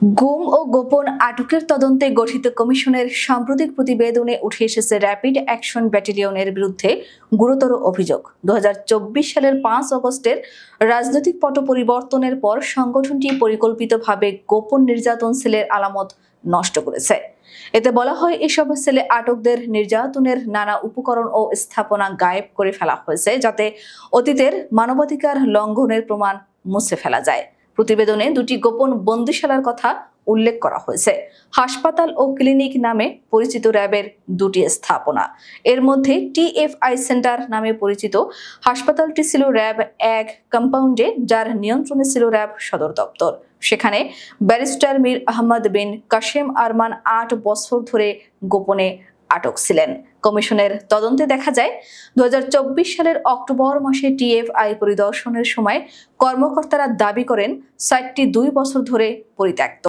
গুম ও গোপন আটকের তদন্তে গঠিত কমিশনের সাম্প্রতিক প্রতিবেদনে উঠে এসেছে র্যাপিড অ্যাকশন ব্যাটালিয়নের বিরুদ্ধে গুরুতর অভিযোগ। 2024 সালের 5 আগস্টের রাজনৈতিক পট পরিবর্তনের পর সংগঠনটি পরিকল্পিতভাবে গোপন নির্যাতন সেলের আলামত নষ্ট করেছে। এতে বলা হয়, এসব সেলে আটকদের নির্যাতনের নানা উপকরণ ও স্থাপনা গায়েব করে ফেলা হয়েছে, যাতে অতীতের মানবাধিকার লঙ্ঘনের প্রমাণ মুছে ফেলা যায়। প্রতিবেদনে দুটি গোপন বন্দিশালার কথা উল্লেখ করা হয়েছে। হাসপাতাল ও ক্লিনিক নামে পরিচিত র্যাবের দুটি স্থাপনা। এর মধ্যে টিএফআই সেন্টার নামে পরিচিত হাসপাতালটি ছিল র্যাব 1 কম্পাউন্ডে, যার নিয়ন্ত্রণে ছিল র্যাব সদর দপ্তর। সেখানে ব্যারিস্টার মীর আহমদ বিন কাশেম আরমান 8 বছর ধরে গোপনে আটক ছিলেন। কমিশনের তদন্তে দেখা যায়, 2024 সালের অক্টোবর মাসে টিএফআই পরিদর্শনের সময় কর্মকর্তারা দাবি করেন সাইটটি 2 বছর ধরে পরিত্যক্ত।